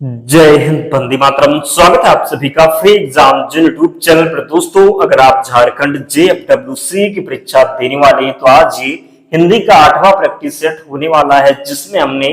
जय हिंद, वंदे मातरम। स्वागत है आप सभी का फ्री एग्जाम जिन यूट्यूब चैनल पर। दोस्तों, अगर आप झारखंड JFWC की परीक्षा देने वाले हैं तो आज ये हिंदी का 8वां प्रैक्टिस सेट होने वाला है, जिसमें हमने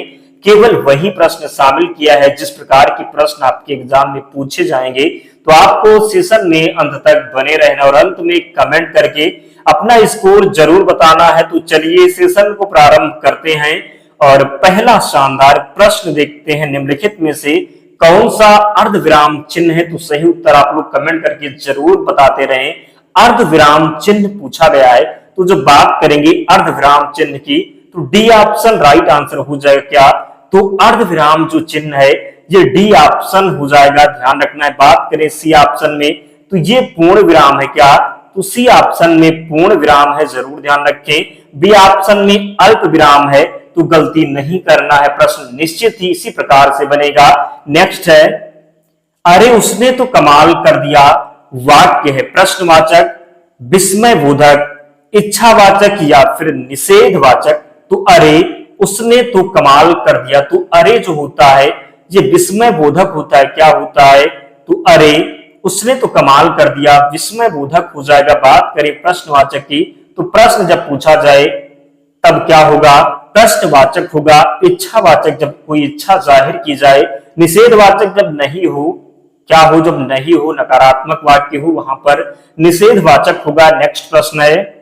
केवल वही प्रश्न शामिल किया है जिस प्रकार के प्रश्न आपके एग्जाम में पूछे जाएंगे। तो आपको सेशन में अंत तक बने रहना और अंत में कमेंट करके अपना स्कोर जरूर बताना है। तो चलिए सेशन को प्रारंभ करते हैं और पहला शानदार प्रश्न देखते हैं। निम्नलिखित में से कौन सा अर्धविराम चिन्ह है? तो सही उत्तर आप लोग कमेंट करके जरूर बताते रहें। अर्धविराम चिन्ह पूछा गया है, तो जब बात करेंगे अर्धविराम चिन्ह की तो डी ऑप्शन राइट आंसर हो जाएगा। क्या? तो अर्धविराम जो चिन्ह है ये डी ऑप्शन हो जाएगा, ध्यान रखना है। बात करें सी ऑप्शन में तो ये पूर्ण विराम है। क्या? तो सी ऑप्शन में पूर्ण विराम है, जरूर ध्यान रखें। बी ऑप्शन में अल्प विराम है, तो गलती नहीं करना है। प्रश्न निश्चित ही इसी प्रकार से बनेगा। नेक्स्ट है, अरे उसने तो कमाल कर दिया वाक्य है प्रश्नवाचक, विस्मयबोधक, इच्छावाचक या फिर निषेधवाचक। तो अरे उसने तो कमाल कर दिया, तो अरे जो होता है ये विस्मयबोधक होता है। क्या होता है? तो अरे उसने तो कमाल कर दिया विस्मयबोधक हो जाएगा। बात करें प्रश्नवाचक की तो प्रश्न जब पूछा जाए तब क्या होगा? प्रश्नवाचक होगा। इच्छावाचक जब कोई इच्छा जाहिर की जाए, निषेधवाचक जब नहीं हो, क्या हो? जब नहीं हो, नकारात्मक वाक्य हो, वहां पर निषेधवाचक होगा। नेक्स्ट प्रश्न है,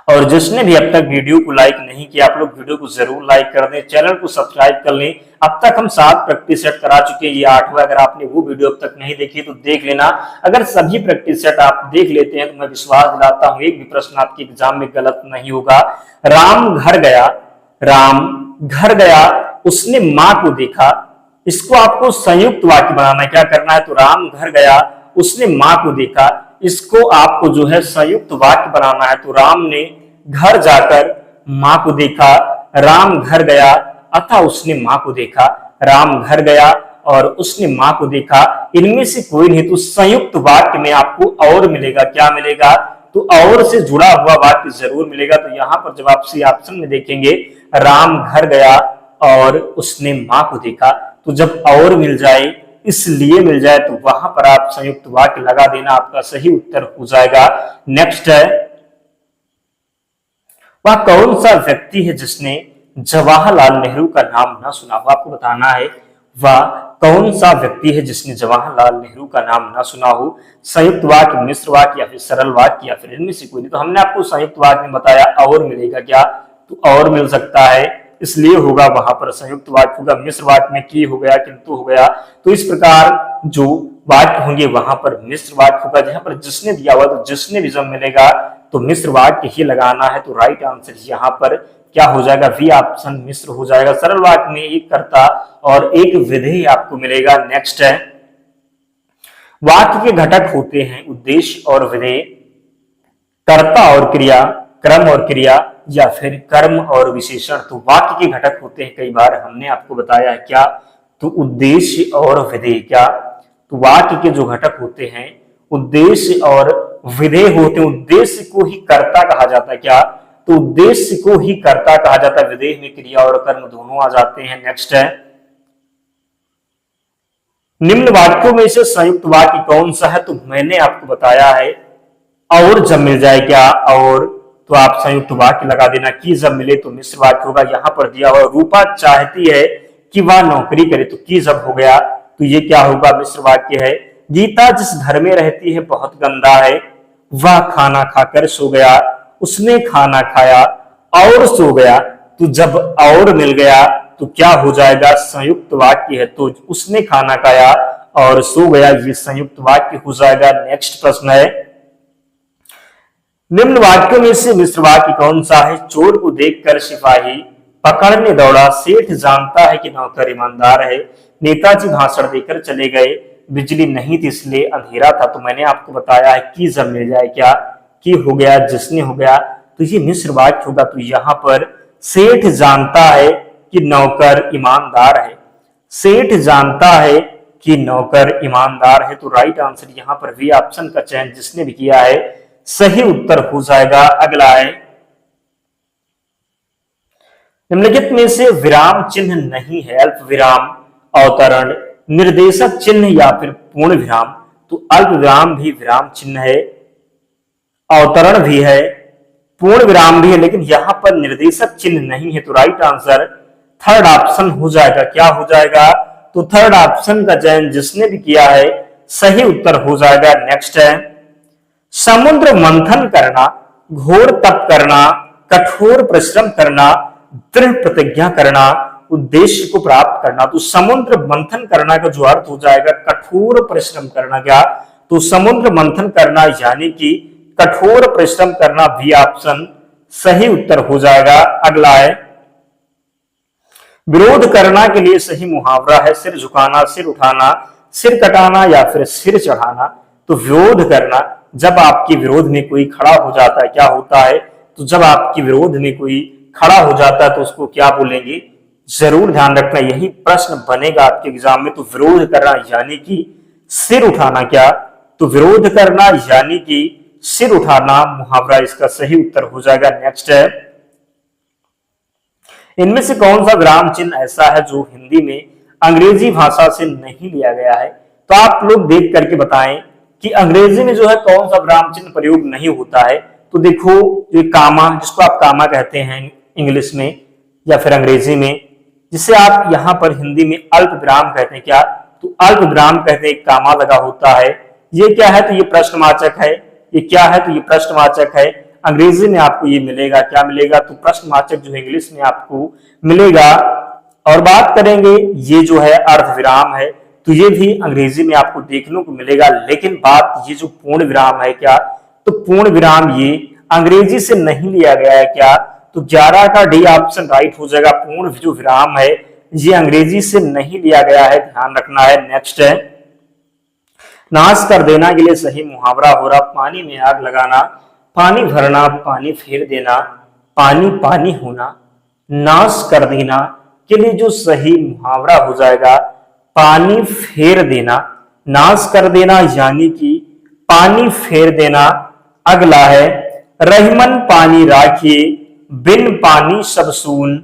और जिसने भी अब तक वीडियो को लाइक नहीं किया आप लोग वीडियो को जरूर लाइक कर दें, चैनल को सब्सक्राइब कर लें। अब तक हम 7 प्रैक्टिस सेट करा चुके हैं, ये 8वां। अगर आपने वो वीडियो अब तक नहीं देखी तो देख लेना। अगर सभी प्रैक्टिस सेट आप देख लेते हैं तो मैं विश्वास दिलाता हूं एक भी प्रश्न आपके एग्जाम में गलत नहीं होगा। राम घर गया, राम घर गया, उसने मां को देखा। इसको आपको संयुक्त वाक्य बनाना है। क्या करना है? तो राम घर गया, उसने मां को देखा। इसको आपको जो है संयुक्त वाक्य बनाना है। तो राम ने घर जाकर मां को देखा, राम घर गया अतः उसने मां को देखा। राम घर गया और उसने मां को देखा, इनमें से कोई नहीं। तो संयुक्त वाक्य में आपको और मिलेगा। क्या मिलेगा? तो और से जुड़ा हुआ वाक्य जरूर मिलेगा। तो यहां पर जब आप सी ऑप्शन में देखेंगे राम घर गया और उसने मां को देखा, तो जब और मिल जाए, इसलिए मिल जाए, तो वहां पर आप संयुक्त वाक्य लगा देना, आपका सही उत्तर हो जाएगा। नेक्स्ट है, वह कौन सा व्यक्ति है जिसने जवाहरलाल नेहरू का नाम ना सुना हो? आपको बताना है वह कौन सा व्यक्ति है जिसने जवाहरलाल नेहरू का नाम ना सुना हो। संयुक्त वाक्य, मिश्र वाक्य या फिर सरल वाक्य या फिर इनमें से कोई नहीं। तो हमने आपको संयुक्त वाक्य में बताया और मिलेगा। क्या? तो और मिल सकता है, इसलिए होगा वहां पर संयुक्त वाक्य होगा। मिश्र वाक्य में की हो गया, किंतु हो गया। तो इस प्रकार जो वाक्य होंगे वहां पर मिश्र वाक्य होगा। जहां पर जिसने दिया हुआ तो जिसने भी जब मिलेगा तो मिश्र वाक्य ही लगाना है। तो राइट आंसर यहाँ पर क्या हो जाएगा? वी ऑप्शन मिश्र हो जाएगा। सरल वाक्य में एक कर्ता और एक विधेय आपको मिलेगा। नेक्स्ट है, वाक्य के घटक होते हैं उद्देश्य और विधेय, कर्ता और क्रिया, क्रम और क्रिया या फिर कर्म और विशेषण। तो वाक्य के घटक होते हैं, कई बार हमने आपको बताया है। क्या? तो उद्देश्य और विधेय। क्या? तो वाक्य के जो घटक होते हैं उद्देश्य और विधेय होते हैं। उद्देश्य को ही कर्ता कहा जाता है। क्या? तो उद्देश्य को ही कर्ता कहा जाता है। विधेय में क्रिया और कर्म दोनों आ जाते हैं। नेक्स्ट है, निम्न वाक्यों में से संयुक्त वाक्य कौन सा है? तो मैंने आपको बताया है और जब मिल जाए। क्या? और तो आप संयुक्त वाक्य लगा देना। की जब मिले तो मिश्र वाक्य होगा। यहां पर दिया हुआ रूपा चाहती है कि वह नौकरी करे, तो की जब हो गया तो ये क्या होगा? मिश्र वाक्य है। गीता जिस घर में रहती है बहुत गंदा है, वह खाना खाकर सो गया, उसने खाना खाया और सो गया। तो जब और मिल गया तो क्या हो जाएगा? संयुक्त वाक्य है। तो उसने खाना खाया और सो गया, ये संयुक्त वाक्य हो जाएगा। नेक्स्ट प्रश्न है, निम्न वाक्यों में से मिश्र वाक्य कौन सा है? चोर को देखकर सिपाही पकड़ने दौड़ा, सेठ जानता है कि नौकर ईमानदार है, नेताजी भाषण देकर चले गए, बिजली नहीं थी इसलिए अंधेरा था। तो मैंने आपको बताया है कि जब मिल जाए। क्या? कि हो गया, जिसने हो गया, तो ये मिश्र वाक्य होगा। तो यहां पर सेठ जानता है कि नौकर ईमानदार है, सेठ जानता है कि नौकर ईमानदार है। तो राइट आंसर यहां पर वी ऑप्शन का चयन जिसने भी किया है सही उत्तर हो जाएगा। अगला है, निम्नलिखित में से विराम चिन्ह नहीं है, अल्प विराम, अवतरण, निर्देशक चिन्ह या फिर पूर्ण विराम। तो अल्प विराम भी विराम चिन्ह है, अवतरण भी है, पूर्ण विराम भी है, लेकिन यहां पर निर्देशक चिन्ह नहीं है। तो राइट आंसर थर्ड ऑप्शन हो जाएगा। क्या हो जाएगा? तो थर्ड ऑप्शन का चयन जिसने भी किया है सही उत्तर हो जाएगा। नेक्स्ट है समुद्र मंथन करना, घोर तप करना, कठोर परिश्रम करना, दृढ़ प्रतिज्ञा करना, उद्देश्य को प्राप्त करना। तो समुद्र मंथन करना का जो अर्थ हो जाएगा कठोर परिश्रम करना। क्या? तो समुद्र मंथन करना यानी कि कठोर परिश्रम करना भी ऑप्शन सही उत्तर हो जाएगा। अगला है विरोध करना के लिए सही मुहावरा है सिर झुकाना, सिर उठाना, सिर कटाना या फिर सिर चढ़ाना। तो विरोध करना, जब आपके विरोध में कोई खड़ा हो जाता है क्या होता है? तो जब आपके विरोध में कोई खड़ा हो जाता है तो उसको क्या बोलेंगे? जरूर ध्यान रखना, यही प्रश्न बनेगा आपके एग्जाम में। तो विरोध करना यानी कि सिर उठाना। क्या? तो विरोध करना यानी कि सिर उठाना मुहावरा इसका सही उत्तर हो जाएगा। नेक्स्ट है इनमें से कौन सा विराम चिन्ह ऐसा है जो हिंदी में अंग्रेजी भाषा से नहीं लिया गया है? तो आप लोग देख करके बताएं कि अंग्रेजी में जो है कौन सा विराम चिन्ह प्रयोग नहीं होता है। तो देखो ये कामा, जिसको आप कामा कहते हैं इंग्लिश में या फिर अंग्रेजी में, जिसे आप यहां पर हिंदी में अल्प विराम कहते हैं। क्या? तो अल्प विराम कहते हैं, कामा लगा होता है। ये क्या है? तो ये प्रश्नवाचक है। ये क्या है? तो ये प्रश्नवाचक है। अंग्रेजी में आपको ये मिलेगा, क्या मिलेगा? तो प्रश्नवाचक जो है इंग्लिश में आपको मिलेगा। और बात करेंगे ये जो है अर्ध विराम है, तो ये भी अंग्रेजी में आपको देखने को मिलेगा। लेकिन बात ये जो पूर्ण विराम है, क्या? तो पूर्ण विराम ये अंग्रेजी से नहीं लिया गया है। क्या? तो 11 का डी ऑप्शन राइट हो जाएगा। पूर्ण जो विराम है ये अंग्रेजी से नहीं लिया गया है, ध्यान रखना है। नेक्स्ट है नाश कर देना के लिए सही मुहावरा हो रहा पानी में आग लगाना, पानी भरना, पानी फेर देना, पानी पानी होना। नाश कर देना के लिए जो सही मुहावरा हो जाएगा पानी फेर देना। नाश कर देना यानी कि पानी फेर देना। अगला है रहीमन पानी राखिए, बिन पानी सब सून,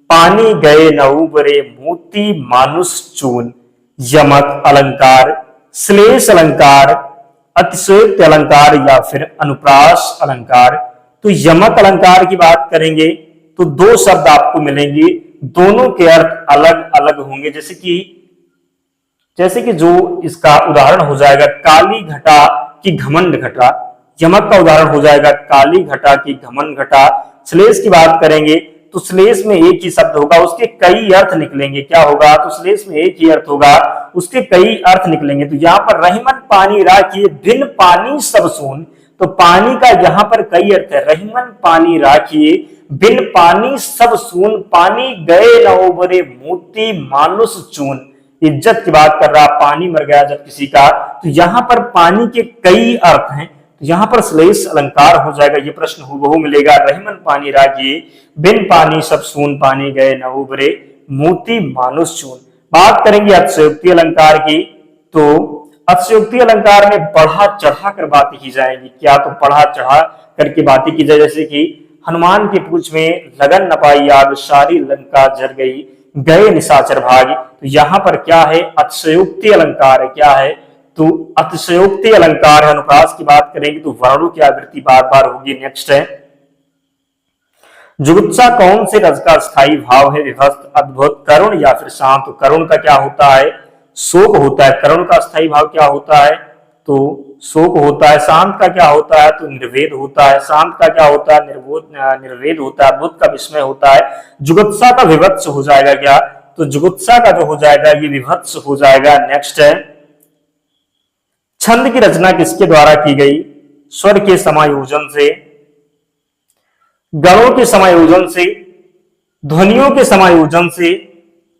पानी गए न उबरे, मोती मानुष चून। यमक अलंकार, श्लेष अलंकार, अतिशयोक्त अलंकार या फिर अनुप्रास अलंकार। तो यमक अलंकार की बात करेंगे तो दो शब्द आपको मिलेंगे, दोनों के अर्थ अलग अलग होंगे। जैसे कि जो इसका उदाहरण हो जाएगा काली घटा की घमंड घटा, यमक का उदाहरण हो जाएगा काली घटा की घमंड घटा। श्लेष की बात करेंगे तो श्लेष में एक ही शब्द होगा, उसके कई अर्थ निकलेंगे। क्या होगा? तो श्लेष में एक ही अर्थ होगा, उसके कई अर्थ निकलेंगे। तो यहाँ पर रहीमन पानी राखिए, बिन पानी सब सून। तो पानी का यहाँ पर कई अर्थ है। रहीमन पानी राखिए, बिन पानी सब सून, पानी गए न उबरे, मोती मानुष चून। इज्जत की बात कर रहा, पानी मर गया जब किसी का, तो यहाँ पर पानी के कई अर्थ हैं। तो यहाँ पर श्लेष अलंकार हो जाएगा। ये प्रश्न हूबहू मिलेगा। रहीमन पानी राखिए, बिन पानी सब सून, पानी गए न उबरे, मोती मानुष चून। बात करेंगे अतिशयोक्ति अलंकार की, तो अतिशयोक्ति अलंकार में बढ़ा चढ़ा कर बातें की जाएंगी। क्या? तो बढ़ा चढ़ा करके बातें की जाए। जैसे कि हनुमान की पूंछ में लगन न पाई आग, सारी लंका जल गई, गए निशाचर भाग। तो यहाँ पर क्या है? अतिशयोक्ति अलंकार है। क्या है? तो अतिशयोक्ति अलंकार है। अनुप्रास की बात करेंगे तो वर्णों की आवृत्ति बार बार होगी। नेक्स्ट है जुगुप्सा कौन से रस का स्थायी भाव है? विभक्त, अद्भुत, करुण या फिर शांत। करुण का क्या होता है? शोक होता है। करुण का स्थायी भाव क्या होता है? तो शोक होता है। शांत का क्या होता है? तो निर्वेद होता है। शांत का क्या होता है? निर्वेद होता है। अद्भुत का विस्मय होता है। जुगुप्सा का विभत्स हो जाएगा। क्या? तो जुगुप्सा का जो हो जाएगा ये विभत्स हो जाएगा। नेक्स्ट है छंद की रचना किसके द्वारा की गई? स्वर के समायोजन से, गणों के समायोजन से, ध्वनियों के समायोजन से,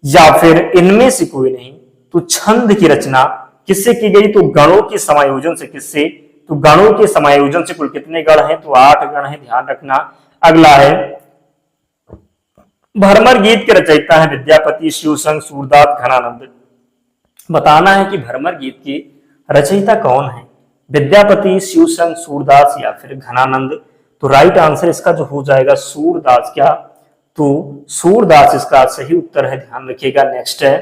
या फिर इनमें से कोई नहीं। तो छंद की रचना किससे की गई? तो गणों के समायोजन से। किससे? तो गणों के समायोजन से। कुल कितने गण हैं? तो 8 गण हैं, ध्यान रखना। अगला है भरमर गीत के रचयिता है विद्यापति, शिवसंग, सूरदास, घनानंद। बताना है कि भरमर गीत की रचयिता कौन है? विद्यापति, शिवसंग, सूरदास या फिर घनानंद। तो राइट आंसर इसका जो हो जाएगा सूरदास। क्या? तो सूरदास इसका सही उत्तर है, ध्यान रखिएगा। नेक्स्ट है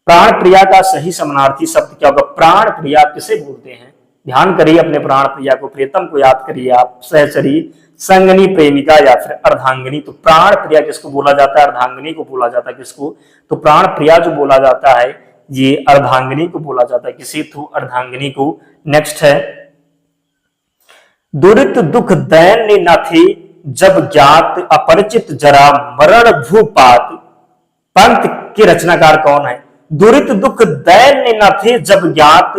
प्राण प्रिया का सही समानार्थी शब्द क्या होगा? प्राण प्रिया किसे बोलते हैं? ध्यान करिए अपने प्राण प्रिया को, प्रियतम को याद करिए आप। सहचरी, संगनी, प्रेमिका या फिर अर्धांगिनी। तो प्राण प्रिया किसको बोला जाता है? अर्धांगिनी को बोला जाता है। किसको? तो प्राण प्रिया जो बोला जाता है ये अर्धांगिनी को बोला जाता है। किसी? तो अर्धांगिनी को। नेक्स्ट है, दुरित दुख दैन्य न थे जब ज्ञात अपरिचित जरा मरण भूपात। पंत के रचनाकार कौन है? दुरित दुख दैन्य न थे जब ज्ञात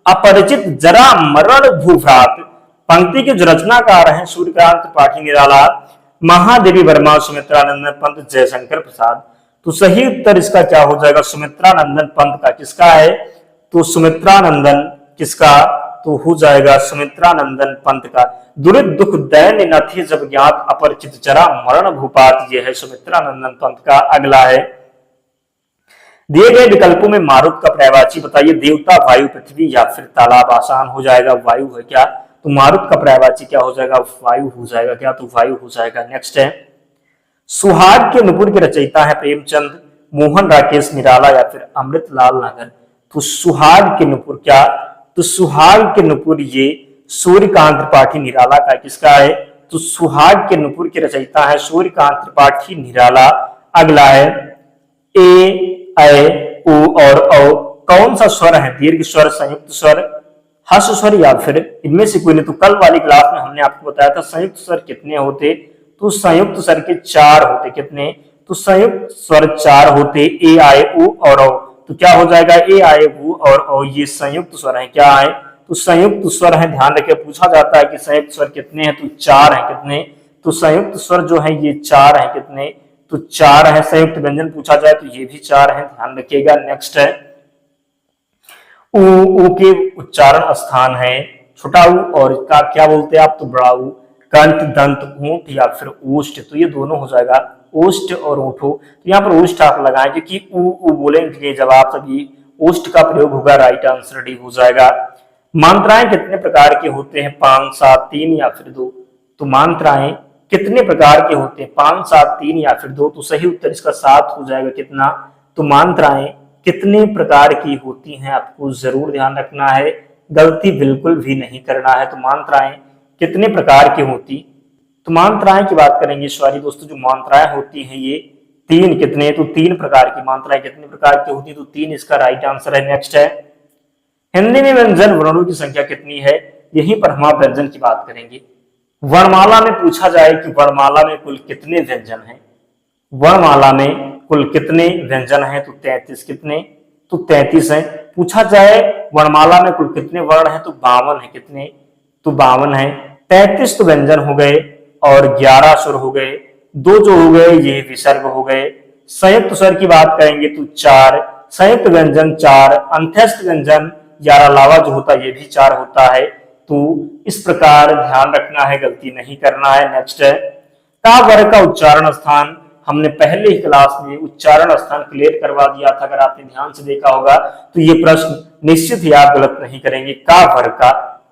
अपरिचित जरा मरण भूभ्रात। पंक्ति के जो रचनाकार हैं सूर्यकांत त्रिपाठी निराला, महादेवी वर्मा, सुमित्रानंदन पंत, जयशंकर प्रसाद। तो सही उत्तर इसका क्या हो जाएगा? सुमित्रानंदन पंत का। किसका है? तो सुमित्रानंदन किसका? तो हो जाएगा सुमित्रानंदन पंत का। दुरित दुख दैन्य न थे जब ज्ञात अपरिचित जरा मरण भूपात, यह है सुमित्रानंदन पंत का। अगला है, दिए गए विकल्पों में मारुत का पर्यायवाची बताइए। देवता, वायु, पृथ्वी या फिर तालाब। आसान हो जाएगा, वायु है क्या? तो मारुत का पर्यायवाची क्या हो जाएगा? वायु हो जाएगा क्या? तो वायु हो जाएगा। नेक्स्ट है, सुहाग के नुपुर के रचयिता है प्रेमचंद, मोहन राकेश निराला या फिर अमृतलाल नागर। तो सुहाग के नुपुर क्या? तो सुहाग के नुपुर ये सूर्यकांत त्रिपाठी निराला का। किसका है? तो सुहाग के नुपुर के रचयिता है सूर्यकांत त्रिपाठी निराला। अगला है, ए, ऐ, उ और औ कौन सा स्वर है? दीर्घ स्वर, संयुक्त स्वर, हर्ष स्वर या फिर इनमें से कोई नहीं। तो कल वाली क्लास में हमने आपको बताया था संयुक्त स्वर कितने होते? तो संयुक्त स्वर के 4 होते। कितने? तो संयुक्त स्वर 4 होते, ए, आए, उ और औ। तो क्या हो जाएगा? ए, आए, उ और औ ये संयुक्त स्वर है। क्या है? तो संयुक्त स्वर है। ध्यान रखिए, पूछा जाता है कि संयुक्त स्वर कितने हैं? तो 4 है। कितने? तो संयुक्त स्वर जो है ये 4 है। कितने? तो 4 है। संयुक्त व्यंजन पूछा जाए तो ये भी 4 है, ध्यान रखिएगा। नेक्स्ट है, उ के उच्चारण स्थान है छोटा ऊ और इसका क्या बोलते हैं आप? तो बड़ा ऊ। कंठ, दंत, ऊंट या फिर ओष्ठ। तो ये दोनों हो जाएगा, ओष्ठ और ऊंठो। तो यहाँ पर ओष्ठ आप लगाएं क्योंकि ऊ बोलेंगे जब आप, सभी ओष्ठ का प्रयोग होगा। राइट आंसर डी हो जाएगा। मात्राएं कितने प्रकार के होते हैं? 5, 7, 3 या फिर 2। तो मात्राएं कितने प्रकार के होते हैं? 5, 7, 3 या फिर 2। तो सही उत्तर इसका 7 हो जाएगा। कितना? तो मात्राएं कितने प्रकार की होती हैं आपको जरूर ध्यान रखना है, गलती बिल्कुल भी नहीं करना है। तो मात्राएं कितने प्रकार की होती? तो मात्राएं की बात करेंगे सॉरी दोस्तों, जो मात्राएं होती हैं ये 3। कितने? तो 3 प्रकार की। मात्राएं कितने प्रकार की होती? तो 3 इसका राइट आंसर है। नेक्स्ट है, हिंदी में व्यंजन वर्णों की संख्या कितनी है? यहीं पर हम आप व्यंजन की बात करेंगे। वर्णमाला में पूछा जाए कि वर्णमाला में कुल कितने व्यंजन हैं? वर्णमाला में कुल कितने व्यंजन हैं? तो 33। कितने? तो 33 हैं। पूछा जाए वर्णमाला में कुल कितने वर्ण हैं? तो 52 है। कितने? तो 52 है। 33 तो व्यंजन हो गए और 11 स्वर हो गए, 2 जो हो गए ये विसर्ग हो गए। संयुक्त स्वर की बात करेंगे तो 4, संयुक्त व्यंजन 4, अंत्यस्थ व्यंजन 11 अलावा जो होता है ये भी 4 होता है। तो इस प्रकार ध्यान रखना है, गलती नहीं करना है। नेक्स्ट है, का वर्ग का उच्चारण स्थान। हमने पहले ही क्लास में उच्चारण स्थान क्लियर करवा दिया था, अगर आपने ध्यान से देखा होगा तो ये प्रश्न निश्चित ही आप गलत नहीं करेंगे। का वर्ग का,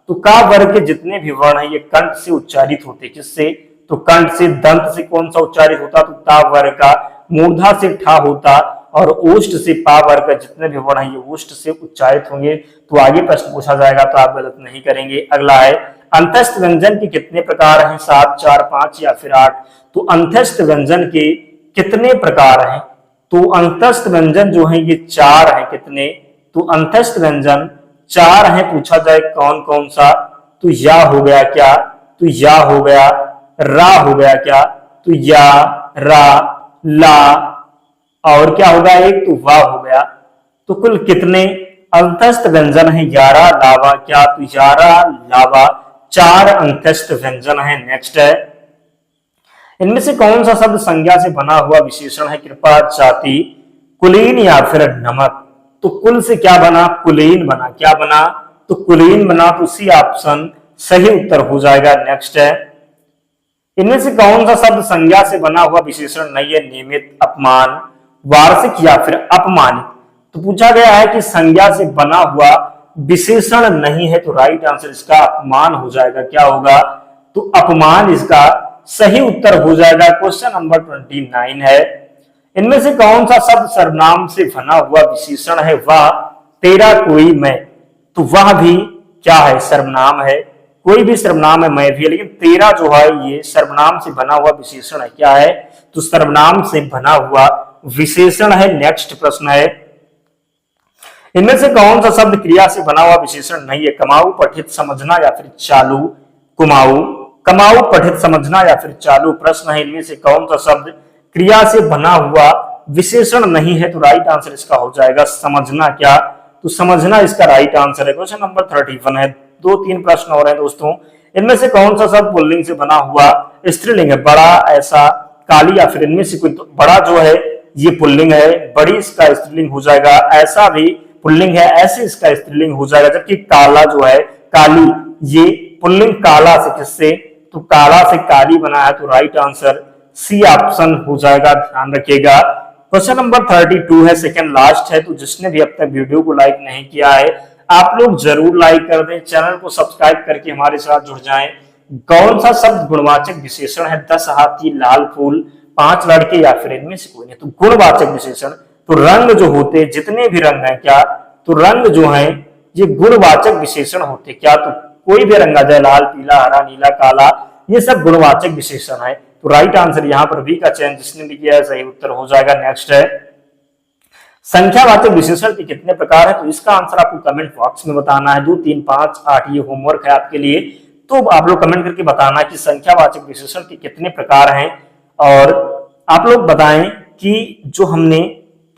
तो का वर्ग के जितने भी वर्ण हैं ये कंठ से उच्चारित होते। किससे? तो कंठ से। दंत से कौन सा उच्चारित होता? तो ता वर्ग का। मूर्धा से ठा होता और ओष्ठ से पा वर्ग का जितने भी वर्ण हैं ये ओष्ठ से उच्चारित होंगे। तो आगे प्रश्न पूछा जाएगा तो आप गलत नहीं करेंगे। अगला है, अंत्यस्थ व्यंजन के कितने प्रकार हैं? 7, 4, 5 या फिर 8। तो अंत्यस्थ व्यंजन के कितने प्रकार हैं? तो अंत्यस्थ व्यंजन जो है ये 4 हैं। कितने? तो अंत्यस्थ व्यंजन 4 हैं। पूछा जाए कौन कौन सा? तो या हो गया क्या? तो या हो गया, रा हो गया क्या? तो या, रा, ला और क्या होगा एक? तो वाह हो गया। तो कुल कितने अंत्यस्थ व्यंजन है? 11 लावा। क्या? तो 11 लावा 4 अंत्यस्थ व्यंजन है। नेक्स्ट है, इनमें से कौन सा शब्द संज्ञा से बना हुआ विशेषण है? कृपा, जाति, कुलीन या फिर नमक। तो कुल से क्या बना? कुलीन बना। क्या बना? तो कुलीन बना। तो सी ऑप्शन सही उत्तर हो जाएगा। नेक्स्ट है, इनमें से कौन सा शब्द संज्ञा से बना हुआ विशेषण नहीं है? नियमित, अपमान, वार्षिक या फिर अपमानित। तो पूछा गया है कि संज्ञा से बना हुआ विशेषण नहीं है, तो राइट आंसर इसका अपमान हो जाएगा। क्या होगा? तो अपमान इसका सही उत्तर हो जाएगा। क्वेश्चन नंबर 29 है, इनमें से कौन सा शब्द सर्वनाम से बना हुआ विशेषण है? वह, तेरा, कोई, मैं। तो वह भी क्या है? सर्वनाम है। कोई भी सर्वनाम है, मैं भी है, लेकिन तेरा जो है ये सर्वनाम से बना हुआ विशेषण है। क्या है? तो सर्वनाम से बना हुआ विशेषण है। नेक्स्ट प्रश्न है, इनमें से कौन सा शब्द क्रिया से बना हुआ विशेषण नहीं है? कमाऊ, पठित, समझना या फिर चालू। कुमाऊ, कमाऊ, पठित, समझना या फिर चालू। प्रश्न है, इनमें से कौन सा शब्द क्रिया से बना हुआ विशेषण नहीं है? तो राइट आंसर इसका हो जाएगा समझना। क्या? तो समझना इसका राइट आंसर है। क्वेश्चन नंबर 31 है। 2-3 प्रश्न हो रहे हैं दोस्तों। इनमें से कौन सा शब्द पुल्लिंग से बना हुआ स्त्रीलिंग है? बड़ा, ऐसा, काली या फिर इनमें से कोई? तो बड़ा जो है ये पुल्लिंग है, बड़ी इसका स्त्रीलिंग हो जाएगा। ऐसा भी पुल्लिंग है, ऐसे इसका स्त्रीलिंग हो जाएगा। जबकि काला जो है, काली, ये पुल्लिंग काला से किससे? तो काला से काली बना है। तो राइट आंसर सी ऑप्शन हो जाएगा, ध्यान रखिएगा। क्वेश्चन नंबर 32 है, सेकंड लास्ट है। तो जिसने भी अब तक वीडियो को लाइक नहीं किया है, आप लोग जरूर लाइक कर दें, चैनल को सब्सक्राइब करके हमारे साथ जुड़ जाएं। कौन सा शब्द गुणवाचक विशेषण है? 10 हाथी, लाल फूल, 5 लड़के या फिर इनमें से कोई नहीं। तो गुणवाचक विशेषण, तो रंग जो होते, जितने भी रंग हैं, क्या? तो रंग जो है ये गुणवाचक विशेषण होते। क्या? तो कोई भी रंग आ जाए, लाल, पीला, हरा, नीला, काला, ये सब गुणवाचक विशेषण है। तो राइट आंसर यहाँ पर बी का चयन जिसने भी किया है सही उत्तर हो जाएगा। नेक्स्ट है, संख्यावाचक विशेषण के कितने प्रकार है? तो इसका आंसर आपको कमेंट बॉक्स में बताना है। 2, 3, 5, 8 ये होमवर्क है आपके लिए। तो आप लोग कमेंट करके बताना कि संख्यावाचक विशेषण के कितने प्रकार हैं, और आप लोग बताएं कि जो हमने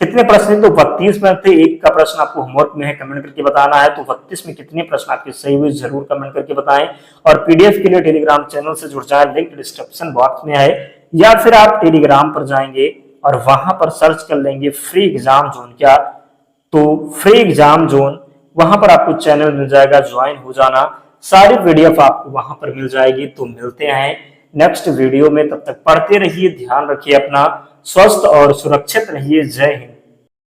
कितने प्रश्न, तो 32 में थे, एक का प्रश्न आपको होमवर्क में है, कमेंट करके बताना है। तो 32 में कितने प्रश्न आपके सही हुए जरूर कमेंट करके बताएं। और पीडीएफ के लिए टेलीग्राम चैनल से जुड़ जाए, लिंक डिस्क्रिप्शन बॉक्स में है, या फिर आप टेलीग्राम पर जाएंगे और वहां पर सर्च कर लेंगे फ्री एग्जाम जोन। क्या? तो फ्री एग्जाम जोन, वहां पर आपको चैनल मिल जाएगा, ज्वाइन हो जाना, सारी पीडीएफ आपको वहां पर मिल जाएगी। तो मिलते हैं नेक्स्ट वीडियो में, तब तक पढ़ते रहिए, ध्यान रखिए अपना, स्वस्थ और सुरक्षित रहिए। जय हिंद।